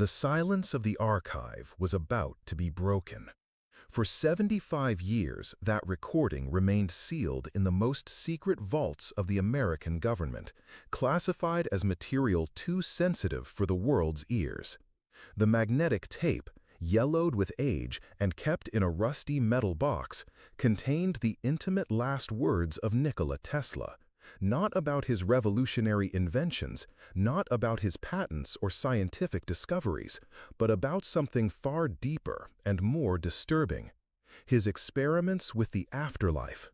The silence of the archive was about to be broken. For 75 years, that recording remained sealed in the most secret vaults of the American government, classified as material too sensitive for the world's ears. The magnetic tape, yellowed with age and kept in a rusty metal box, contained the intimate last words of Nikola Tesla. Not about his revolutionary inventions, not about his patents or scientific discoveries, but about something far deeper and more disturbing: his experiments with the afterlife.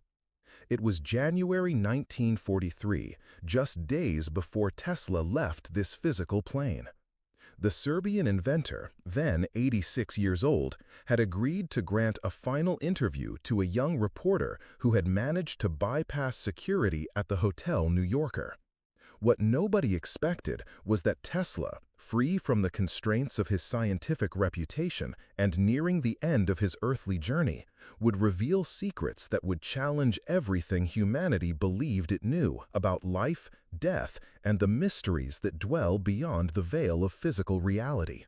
It was January 1943, just days before Tesla left this physical plane. The Serbian inventor, then 86 years old, had agreed to grant a final interview to a young reporter who had managed to bypass security at the Hotel New Yorker. What nobody expected was that Tesla, free from the constraints of his scientific reputation and nearing the end of his earthly journey, would reveal secrets that would challenge everything humanity believed it knew about life, death, and the mysteries that dwell beyond the veil of physical reality.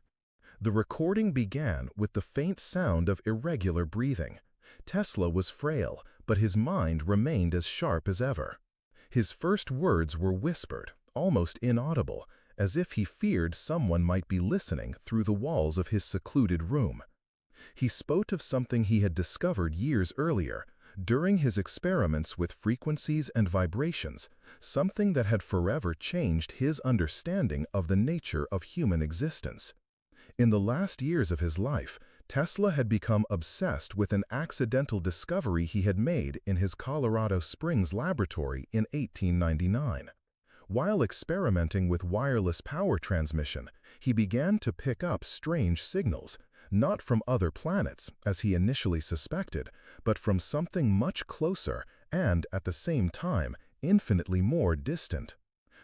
The recording began with the faint sound of irregular breathing. Tesla was frail, but his mind remained as sharp as ever. His first words were whispered, almost inaudible, as if he feared someone might be listening through the walls of his secluded room. He spoke of something he had discovered years earlier, during his experiments with frequencies and vibrations, something that had forever changed his understanding of the nature of human existence. In the last years of his life, Tesla had become obsessed with an accidental discovery he had made in his Colorado Springs laboratory in 1899. While experimenting with wireless power transmission, he began to pick up strange signals, not from other planets, as he initially suspected, but from something much closer and, at the same time, infinitely more distant.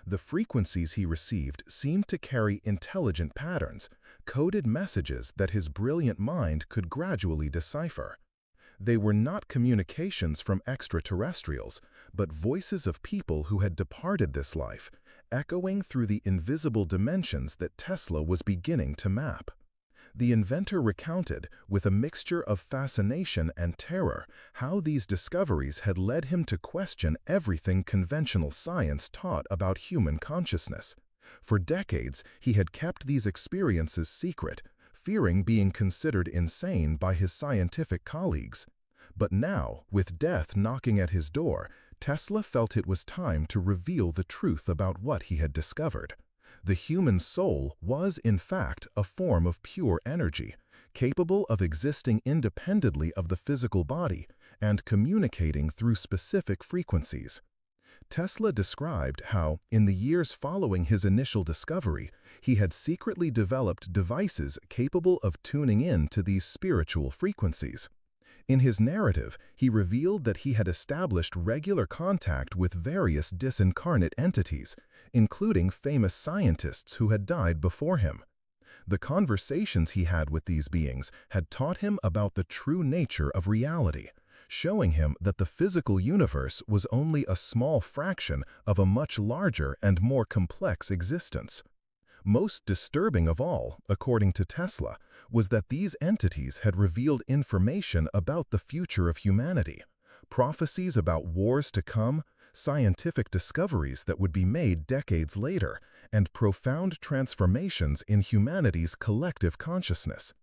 The frequencies he received seemed to carry intelligent patterns, coded messages that his brilliant mind could gradually decipher. They were not communications from extraterrestrials, but voices of people who had departed this life, echoing through the invisible dimensions that Tesla was beginning to map. The inventor recounted, with a mixture of fascination and terror, how these discoveries had led him to question everything conventional science taught about human consciousness. For decades, he had kept these experiences secret, fearing being considered insane by his scientific colleagues. But now, with death knocking at his door, Tesla felt it was time to reveal the truth about what he had discovered. The human soul was, in fact, a form of pure energy, capable of existing independently of the physical body and communicating through specific frequencies. Tesla described how, in the years following his initial discovery, he had secretly developed devices capable of tuning in to these spiritual frequencies. In his narrative, he revealed that he had established regular contact with various disincarnate entities, including famous scientists who had died before him. The conversations he had with these beings had taught him about the true nature of reality, showing him that the physical universe was only a small fraction of a much larger and more complex existence. Most disturbing of all, according to Tesla, was that these entities had revealed information about the future of humanity, prophecies about wars to come, scientific discoveries that would be made decades later, and profound transformations in humanity's collective consciousness.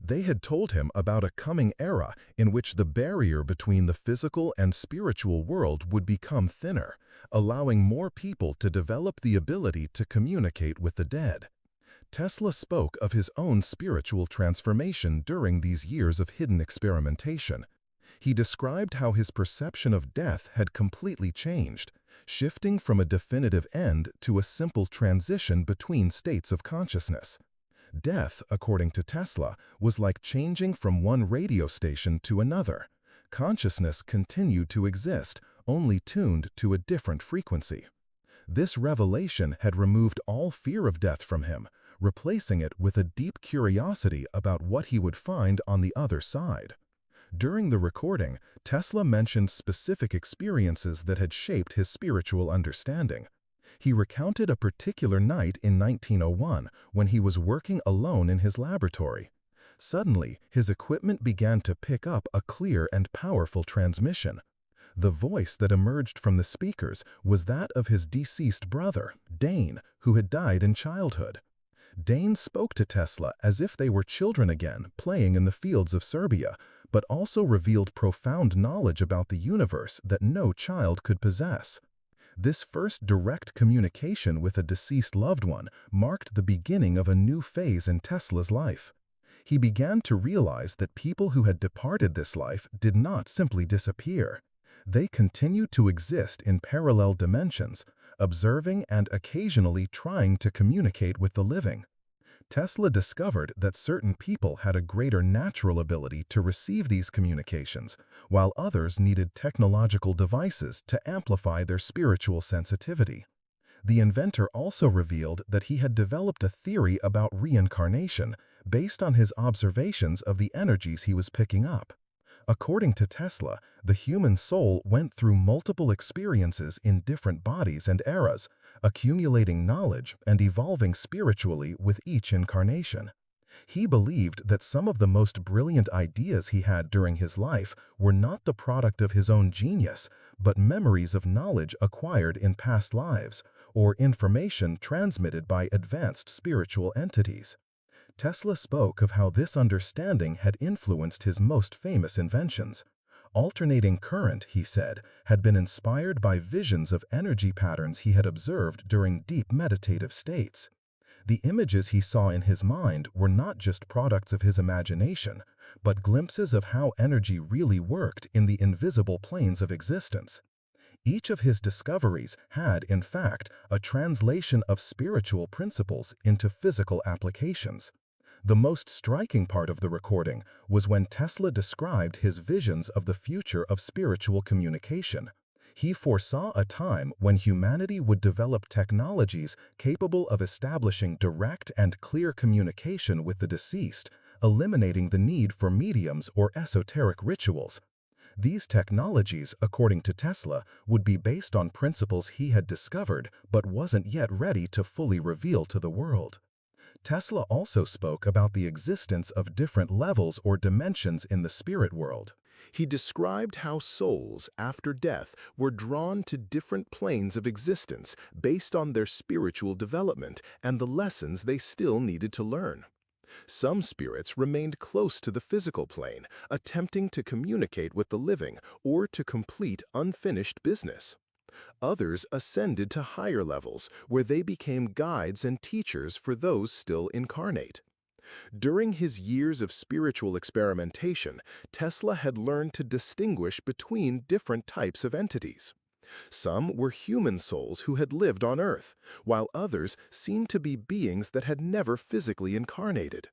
They had told him about a coming era in which the barrier between the physical and spiritual world would become thinner, allowing more people to develop the ability to communicate with the dead. Tesla spoke of his own spiritual transformation during these years of hidden experimentation. He described how his perception of death had completely changed, shifting from a definitive end to a simple transition between states of consciousness. Death, according to Tesla, was like changing from one radio station to another. Consciousness continued to exist, only tuned to a different frequency. This revelation had removed all fear of death from him, replacing it with a deep curiosity about what he would find on the other side. During the recording, Tesla mentioned specific experiences that had shaped his spiritual understanding. He recounted a particular night in 1901 when he was working alone in his laboratory. Suddenly, his equipment began to pick up a clear and powerful transmission. The voice that emerged from the speakers was that of his deceased brother, Dane, who had died in childhood. Dane spoke to Tesla as if they were children again, playing in the fields of Serbia, but also revealed profound knowledge about the universe that no child could possess. This first direct communication with a deceased loved one marked the beginning of a new phase in Tesla's life. He began to realize that people who had departed this life did not simply disappear. They continued to exist in parallel dimensions, observing and occasionally trying to communicate with the living. Tesla discovered that certain people had a greater natural ability to receive these communications, while others needed technological devices to amplify their spiritual sensitivity. The inventor also revealed that he had developed a theory about reincarnation based on his observations of the energies he was picking up. According to Tesla, the human soul went through multiple experiences in different bodies and eras, accumulating knowledge and evolving spiritually with each incarnation. He believed that some of the most brilliant ideas he had during his life were not the product of his own genius, but memories of knowledge acquired in past lives, or information transmitted by advanced spiritual entities. Tesla spoke of how this understanding had influenced his most famous inventions. Alternating current, he said, had been inspired by visions of energy patterns he had observed during deep meditative states. The images he saw in his mind were not just products of his imagination, but glimpses of how energy really worked in the invisible planes of existence. Each of his discoveries had, in fact, a translation of spiritual principles into physical applications. The most striking part of the recording was when Tesla described his visions of the future of spiritual communication. He foresaw a time when humanity would develop technologies capable of establishing direct and clear communication with the deceased, eliminating the need for mediums or esoteric rituals. These technologies, according to Tesla, would be based on principles he had discovered but wasn't yet ready to fully reveal to the world. Tesla also spoke about the existence of different levels or dimensions in the spirit world. He described how souls, after death, were drawn to different planes of existence based on their spiritual development and the lessons they still needed to learn. Some spirits remained close to the physical plane, attempting to communicate with the living or to complete unfinished business. Others ascended to higher levels, where they became guides and teachers for those still incarnate. During his years of spiritual experimentation, Tesla had learned to distinguish between different types of entities. Some were human souls who had lived on Earth, while others seemed to be beings that had never physically incarnated.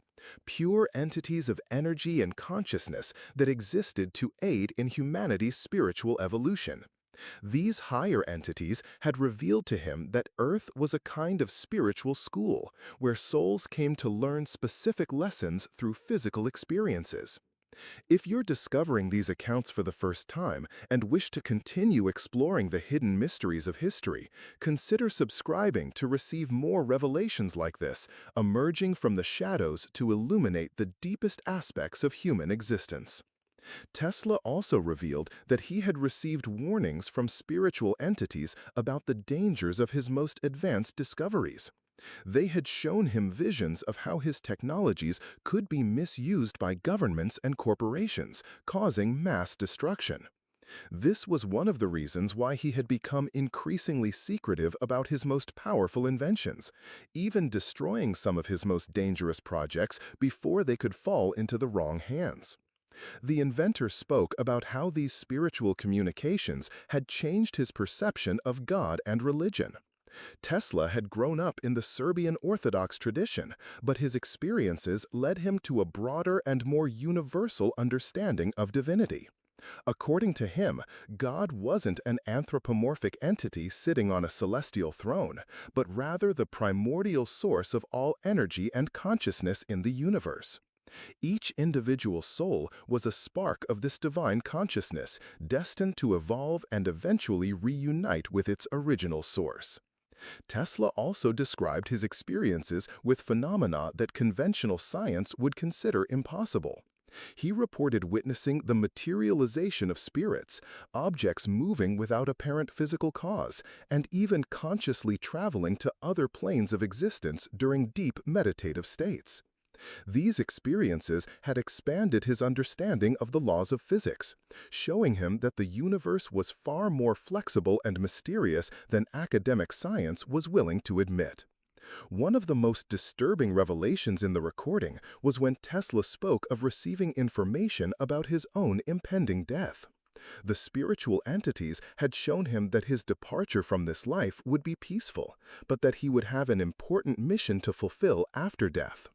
Pure entities of energy and consciousness that existed to aid in humanity's spiritual evolution. These higher entities had revealed to him that Earth was a kind of spiritual school, where souls came to learn specific lessons through physical experiences. If you're discovering these accounts for the first time and wish to continue exploring the hidden mysteries of history, consider subscribing to receive more revelations like this, emerging from the shadows to illuminate the deepest aspects of human existence. Tesla also revealed that he had received warnings from spiritual entities about the dangers of his most advanced discoveries. They had shown him visions of how his technologies could be misused by governments and corporations, causing mass destruction. This was one of the reasons why he had become increasingly secretive about his most powerful inventions, even destroying some of his most dangerous projects before they could fall into the wrong hands. The inventor spoke about how these spiritual communications had changed his perception of God and religion. Tesla had grown up in the Serbian Orthodox tradition, but his experiences led him to a broader and more universal understanding of divinity. According to him, God wasn't an anthropomorphic entity sitting on a celestial throne, but rather the primordial source of all energy and consciousness in the universe. Each individual soul was a spark of this divine consciousness, destined to evolve and eventually reunite with its original source. Tesla also described his experiences with phenomena that conventional science would consider impossible. He reported witnessing the materialization of spirits, objects moving without apparent physical cause, and even consciously traveling to other planes of existence during deep meditative states. These experiences had expanded his understanding of the laws of physics, showing him that the universe was far more flexible and mysterious than academic science was willing to admit. One of the most disturbing revelations in the recording was when Tesla spoke of receiving information about his own impending death. The spiritual entities had shown him that his departure from this life would be peaceful, but that he would have an important mission to fulfill after death.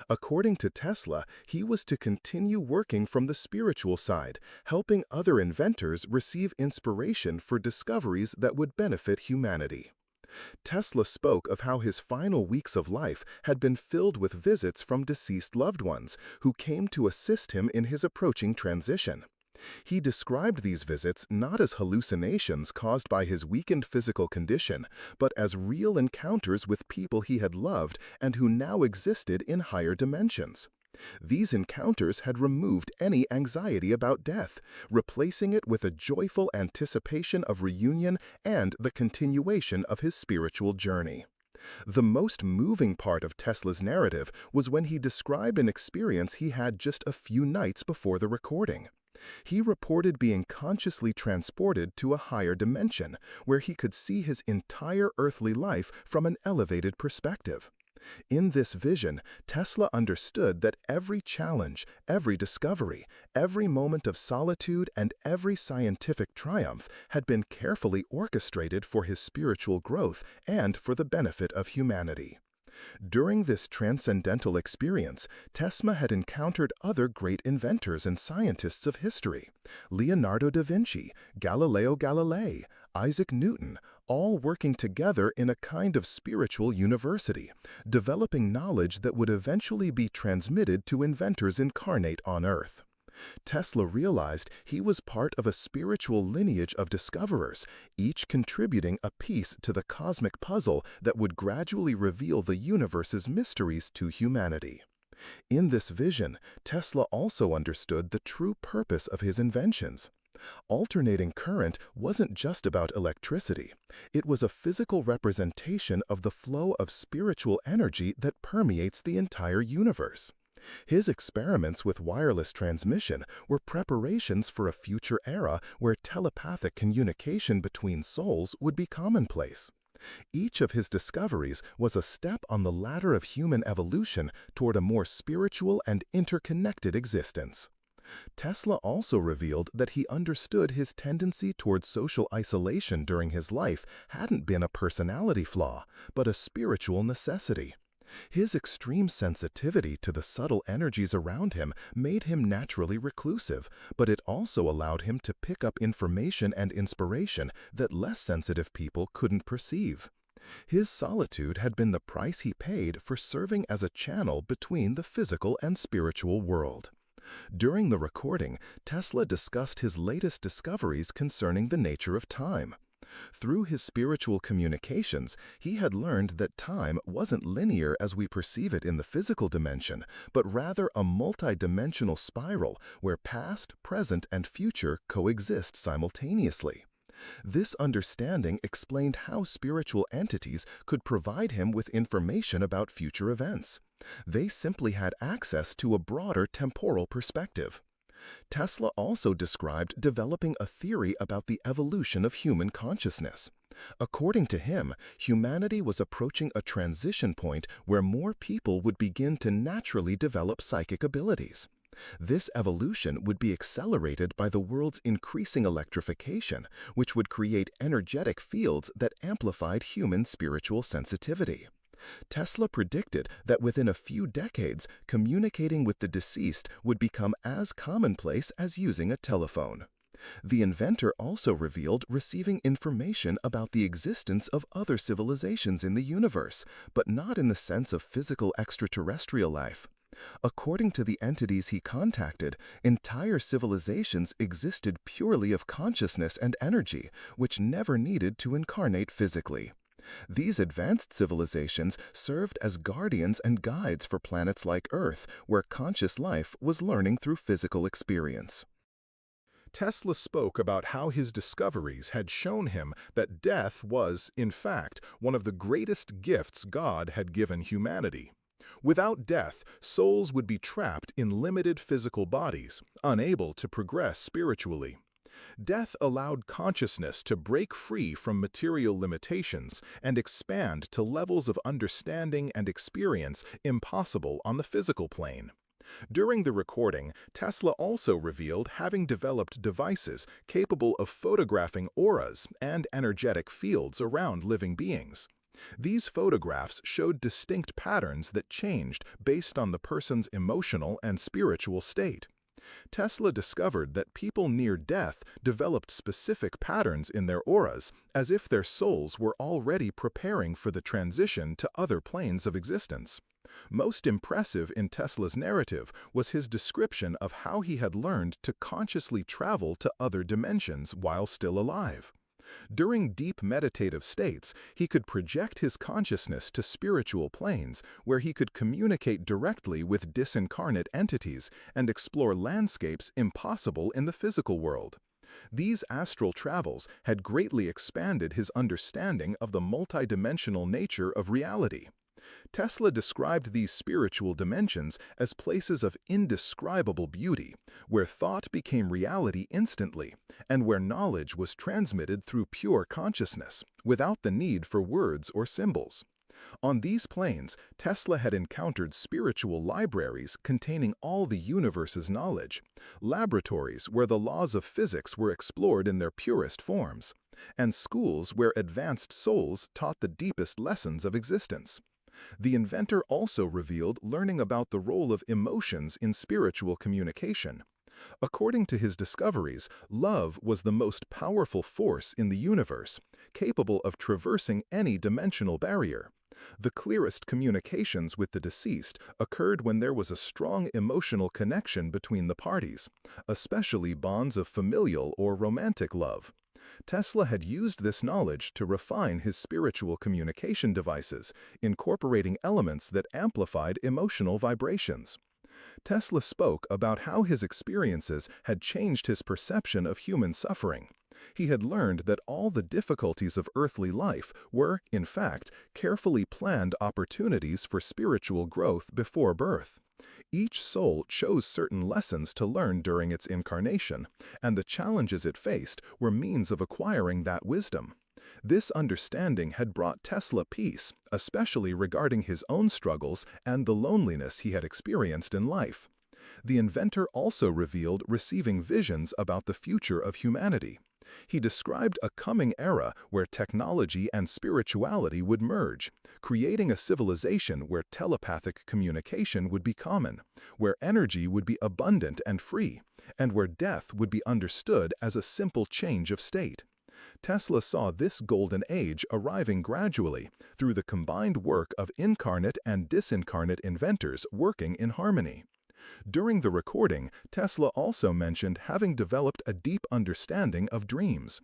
According to Tesla, he was to continue working from the spiritual side, helping other inventors receive inspiration for discoveries that would benefit humanity. Tesla spoke of how his final weeks of life had been filled with visits from deceased loved ones who came to assist him in his approaching transition. He described these visits not as hallucinations caused by his weakened physical condition, but as real encounters with people he had loved and who now existed in higher dimensions. These encounters had removed any anxiety about death, replacing it with a joyful anticipation of reunion and the continuation of his spiritual journey. The most moving part of Tesla's narrative was when he described an experience he had just a few nights before the recording. He reported being consciously transported to a higher dimension, where he could see his entire earthly life from an elevated perspective. In this vision, Tesla understood that every challenge, every discovery, every moment of solitude, and every scientific triumph had been carefully orchestrated for his spiritual growth and for the benefit of humanity. During this transcendental experience, Tesla had encountered other great inventors and scientists of history: Leonardo da Vinci, Galileo Galilei, Isaac Newton, all working together in a kind of spiritual university, developing knowledge that would eventually be transmitted to inventors incarnate on Earth. Tesla realized he was part of a spiritual lineage of discoverers, each contributing a piece to the cosmic puzzle that would gradually reveal the universe's mysteries to humanity. In this vision, Tesla also understood the true purpose of his inventions. Alternating current wasn't just about electricity. It was a physical representation of the flow of spiritual energy that permeates the entire universe. His experiments with wireless transmission were preparations for a future era where telepathic communication between souls would be commonplace. Each of his discoveries was a step on the ladder of human evolution toward a more spiritual and interconnected existence. Tesla also revealed that he understood his tendency toward social isolation during his life hadn't been a personality flaw, but a spiritual necessity. His extreme sensitivity to the subtle energies around him made him naturally reclusive, but it also allowed him to pick up information and inspiration that less sensitive people couldn't perceive. His solitude had been the price he paid for serving as a channel between the physical and spiritual world. During the recording, Tesla discussed his latest discoveries concerning the nature of time. Through his spiritual communications, he had learned that time wasn't linear as we perceive it in the physical dimension, but rather a multidimensional spiral where past, present, and future coexist simultaneously. This understanding explained how spiritual entities could provide him with information about future events. They simply had access to a broader temporal perspective. Tesla also described developing a theory about the evolution of human consciousness. According to him, humanity was approaching a transition point where more people would begin to naturally develop psychic abilities. This evolution would be accelerated by the world's increasing electrification, which would create energetic fields that amplified human spiritual sensitivity. Tesla predicted that within a few decades, communicating with the deceased would become as commonplace as using a telephone. The inventor also revealed receiving information about the existence of other civilizations in the universe, but not in the sense of physical extraterrestrial life. According to the entities he contacted, entire civilizations existed purely of consciousness and energy, which never needed to incarnate physically. These advanced civilizations served as guardians and guides for planets like Earth, where conscious life was learning through physical experience. Tesla spoke about how his discoveries had shown him that death was, in fact, one of the greatest gifts God had given humanity. Without death, souls would be trapped in limited physical bodies, unable to progress spiritually. Death allowed consciousness to break free from material limitations and expand to levels of understanding and experience impossible on the physical plane. During the recording, Tesla also revealed having developed devices capable of photographing auras and energetic fields around living beings. These photographs showed distinct patterns that changed based on the person's emotional and spiritual state. Tesla discovered that people near death developed specific patterns in their auras, as if their souls were already preparing for the transition to other planes of existence. Most impressive in Tesla's narrative was his description of how he had learned to consciously travel to other dimensions while still alive. During deep meditative states, he could project his consciousness to spiritual planes where he could communicate directly with disincarnate entities and explore landscapes impossible in the physical world. These astral travels had greatly expanded his understanding of the multidimensional nature of reality. Tesla described these spiritual dimensions as places of indescribable beauty, where thought became reality instantly, and where knowledge was transmitted through pure consciousness, without the need for words or symbols. On these planes, Tesla had encountered spiritual libraries containing all the universe's knowledge, laboratories where the laws of physics were explored in their purest forms, and schools where advanced souls taught the deepest lessons of existence. The inventor also revealed learning about the role of emotions in spiritual communication. According to his discoveries, love was the most powerful force in the universe, capable of traversing any dimensional barrier. The clearest communications with the deceased occurred when there was a strong emotional connection between the parties, especially bonds of familial or romantic love. Tesla had used this knowledge to refine his spiritual communication devices, incorporating elements that amplified emotional vibrations. Tesla spoke about how his experiences had changed his perception of human suffering. He had learned that all the difficulties of earthly life were, in fact, carefully planned opportunities for spiritual growth before birth. Each soul chose certain lessons to learn during its incarnation, and the challenges it faced were means of acquiring that wisdom. This understanding had brought Tesla peace, especially regarding his own struggles and the loneliness he had experienced in life. The inventor also revealed receiving visions about the future of humanity. He described a coming era where technology and spirituality would merge, creating a civilization where telepathic communication would be common, where energy would be abundant and free, and where death would be understood as a simple change of state. Tesla saw this golden age arriving gradually through the combined work of incarnate and disincarnate inventors working in harmony. During the recording, Tesla also mentioned having developed a deep understanding of dreams.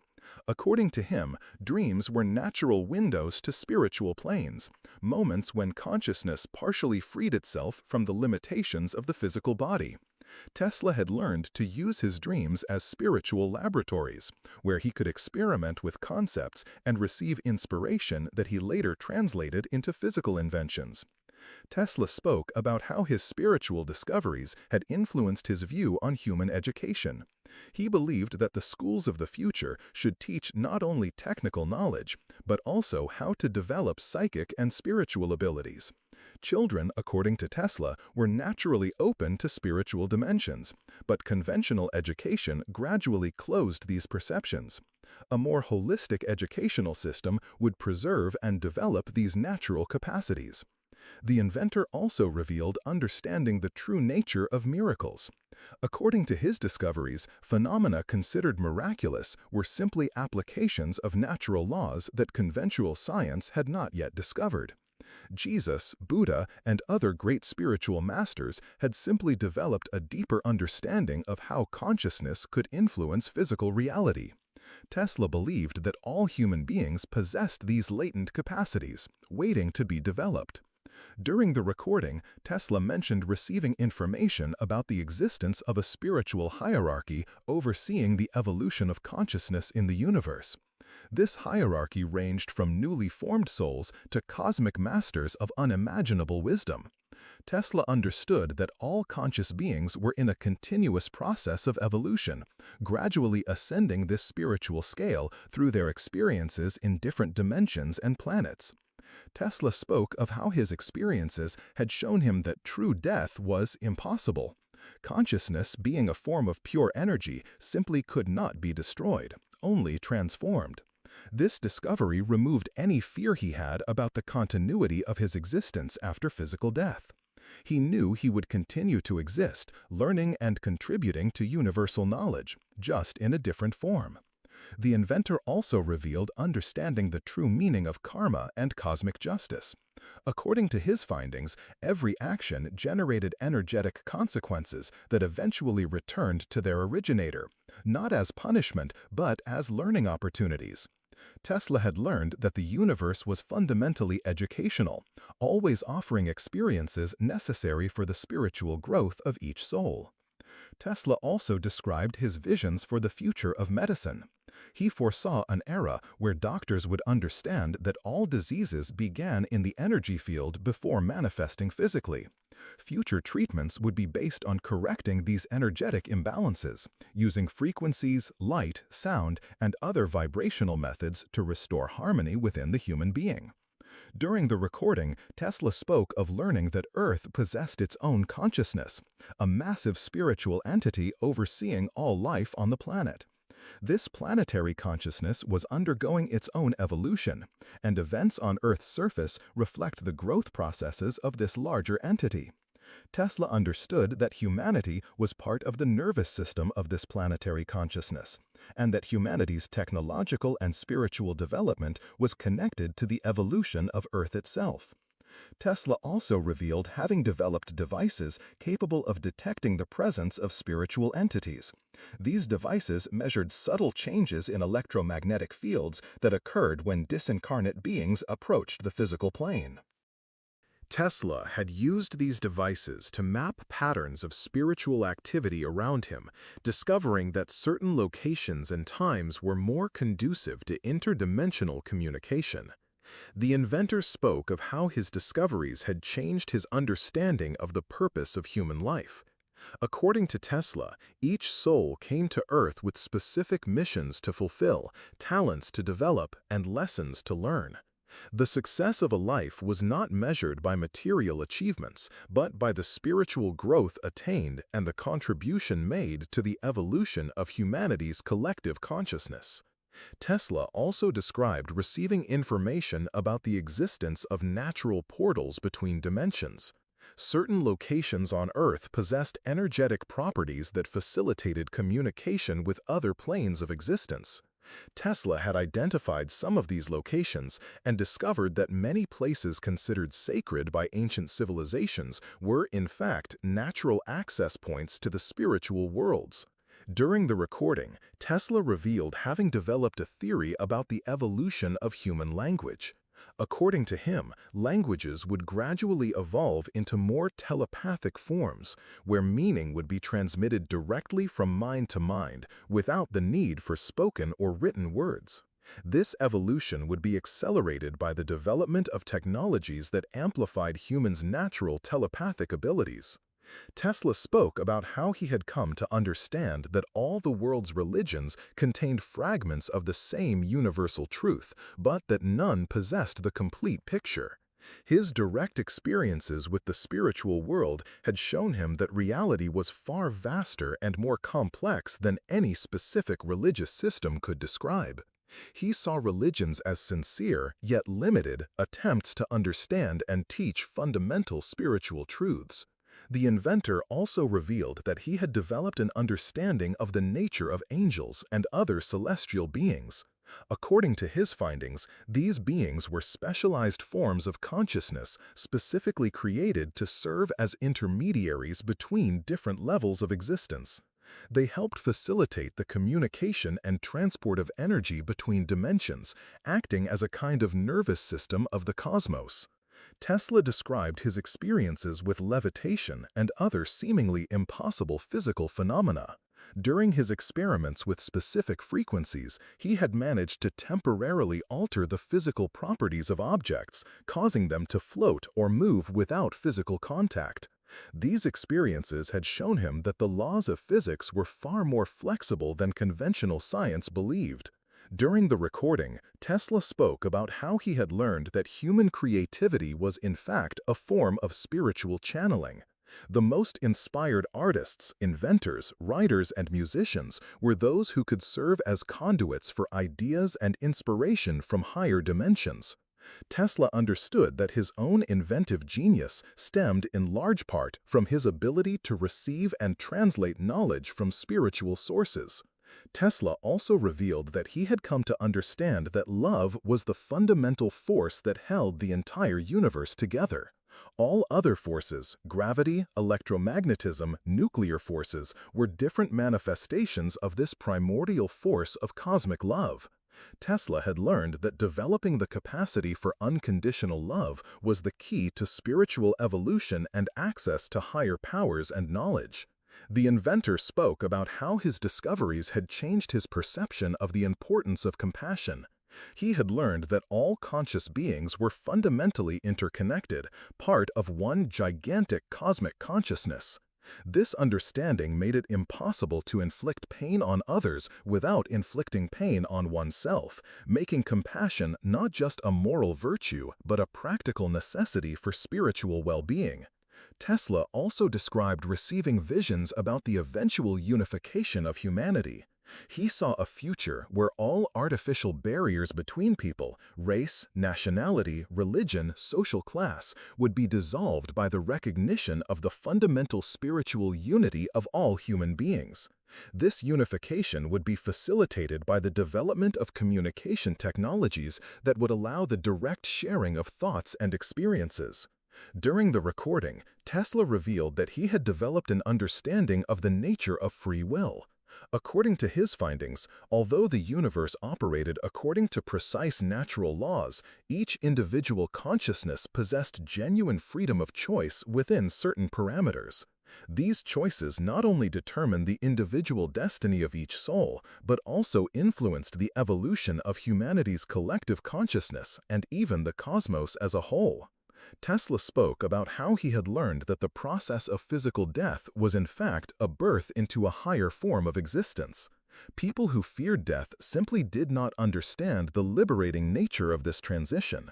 According to him, dreams were natural windows to spiritual planes, moments when consciousness partially freed itself from the limitations of the physical body. Tesla had learned to use his dreams as spiritual laboratories, where he could experiment with concepts and receive inspiration that he later translated into physical inventions. Tesla spoke about how his spiritual discoveries had influenced his view on human education. He believed that the schools of the future should teach not only technical knowledge, but also how to develop psychic and spiritual abilities. Children, according to Tesla, were naturally open to spiritual dimensions, but conventional education gradually closed these perceptions. A more holistic educational system would preserve and develop these natural capacities. The inventor also revealed understanding the true nature of miracles. According to his discoveries, phenomena considered miraculous were simply applications of natural laws that conventional science had not yet discovered. Jesus, Buddha, and other great spiritual masters had simply developed a deeper understanding of how consciousness could influence physical reality. Tesla believed that all human beings possessed these latent capacities, waiting to be developed. During the recording, Tesla mentioned receiving information about the existence of a spiritual hierarchy overseeing the evolution of consciousness in the universe. This hierarchy ranged from newly formed souls to cosmic masters of unimaginable wisdom. Tesla understood that all conscious beings were in a continuous process of evolution, gradually ascending this spiritual scale through their experiences in different dimensions and planets. Tesla spoke of how his experiences had shown him that true death was impossible. Consciousness, being a form of pure energy, simply could not be destroyed, only transformed. This discovery removed any fear he had about the continuity of his existence after physical death. He knew he would continue to exist, learning and contributing to universal knowledge, just in a different form. The inventor also revealed understanding the true meaning of karma and cosmic justice. According to his findings, every action generated energetic consequences that eventually returned to their originator, not as punishment, but as learning opportunities. Tesla had learned that the universe was fundamentally educational, always offering experiences necessary for the spiritual growth of each soul. Tesla also described his visions for the future of medicine. He foresaw an era where doctors would understand that all diseases began in the energy field before manifesting physically. Future treatments would be based on correcting these energetic imbalances, using frequencies, light, sound, and other vibrational methods to restore harmony within the human being. During the recording, Tesla spoke of learning that Earth possessed its own consciousness, a massive spiritual entity overseeing all life on the planet. This planetary consciousness was undergoing its own evolution, and events on Earth's surface reflect the growth processes of this larger entity. Tesla understood that humanity was part of the nervous system of this planetary consciousness, and that humanity's technological and spiritual development was connected to the evolution of Earth itself. Tesla also revealed having developed devices capable of detecting the presence of spiritual entities. These devices measured subtle changes in electromagnetic fields that occurred when disincarnate beings approached the physical plane. Tesla had used these devices to map patterns of spiritual activity around him, discovering that certain locations and times were more conducive to interdimensional communication. The inventor spoke of how his discoveries had changed his understanding of the purpose of human life. According to Tesla, each soul came to Earth with specific missions to fulfill, talents to develop, and lessons to learn. The success of a life was not measured by material achievements, but by the spiritual growth attained and the contribution made to the evolution of humanity's collective consciousness. Tesla also described receiving information about the existence of natural portals between dimensions. Certain locations on Earth possessed energetic properties that facilitated communication with other planes of existence. Tesla had identified some of these locations and discovered that many places considered sacred by ancient civilizations were, in fact, natural access points to the spiritual worlds. During the recording, Tesla revealed having developed a theory about the evolution of human language. According to him, languages would gradually evolve into more telepathic forms, where meaning would be transmitted directly from mind to mind without the need for spoken or written words. This evolution would be accelerated by the development of technologies that amplified humans' natural telepathic abilities. Tesla spoke about how he had come to understand that all the world's religions contained fragments of the same universal truth, but that none possessed the complete picture. His direct experiences with the spiritual world had shown him that reality was far vaster and more complex than any specific religious system could describe. He saw religions as sincere, yet limited, attempts to understand and teach fundamental spiritual truths. The inventor also revealed that he had developed an understanding of the nature of angels and other celestial beings. According to his findings, these beings were specialized forms of consciousness specifically created to serve as intermediaries between different levels of existence. They helped facilitate the communication and transport of energy between dimensions, acting as a kind of nervous system of the cosmos. Tesla described his experiences with levitation and other seemingly impossible physical phenomena. During his experiments with specific frequencies, he had managed to temporarily alter the physical properties of objects, causing them to float or move without physical contact. These experiences had shown him that the laws of physics were far more flexible than conventional science believed. During the recording, Tesla spoke about how he had learned that human creativity was in fact a form of spiritual channeling. The most inspired artists, inventors, writers, and musicians were those who could serve as conduits for ideas and inspiration from higher dimensions. Tesla understood that his own inventive genius stemmed in large part from his ability to receive and translate knowledge from spiritual sources. Tesla also revealed that he had come to understand that love was the fundamental force that held the entire universe together. All other forces, gravity, electromagnetism, nuclear forces, were different manifestations of this primordial force of cosmic love. Tesla had learned that developing the capacity for unconditional love was the key to spiritual evolution and access to higher powers and knowledge. The inventor spoke about how his discoveries had changed his perception of the importance of compassion. He had learned that all conscious beings were fundamentally interconnected, part of one gigantic cosmic consciousness. This understanding made it impossible to inflict pain on others without inflicting pain on oneself, making compassion not just a moral virtue but a practical necessity for spiritual well-being. Tesla also described receiving visions about the eventual unification of humanity. He saw a future where all artificial barriers between people, race, nationality, religion, social class, would be dissolved by the recognition of the fundamental spiritual unity of all human beings. This unification would be facilitated by the development of communication technologies that would allow the direct sharing of thoughts and experiences. During the recording, Tesla revealed that he had developed an understanding of the nature of free will. According to his findings, although the universe operated according to precise natural laws, each individual consciousness possessed genuine freedom of choice within certain parameters. These choices not only determined the individual destiny of each soul, but also influenced the evolution of humanity's collective consciousness and even the cosmos as a whole. Tesla spoke about how he had learned that the process of physical death was in fact a birth into a higher form of existence. People who feared death simply did not understand the liberating nature of this transition.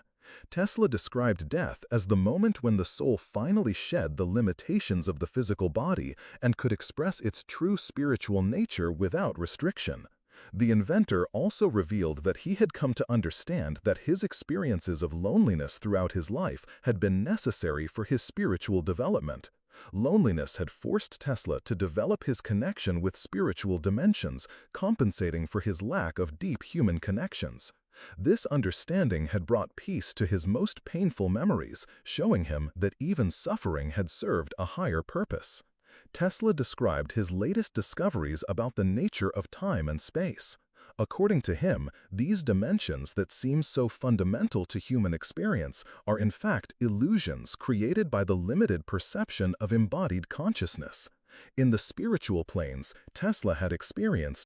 Tesla described death as the moment when the soul finally shed the limitations of the physical body and could express its true spiritual nature without restriction. The inventor also revealed that he had come to understand that his experiences of loneliness throughout his life had been necessary for his spiritual development. Loneliness had forced Tesla to develop his connection with spiritual dimensions, compensating for his lack of deep human connections. This understanding had brought peace to his most painful memories, showing him that even suffering had served a higher purpose. Tesla described his latest discoveries about the nature of time and space. According to him, these dimensions that seem so fundamental to human experience are in fact illusions created by the limited perception of embodied consciousness. In the spiritual planes, Tesla had experienced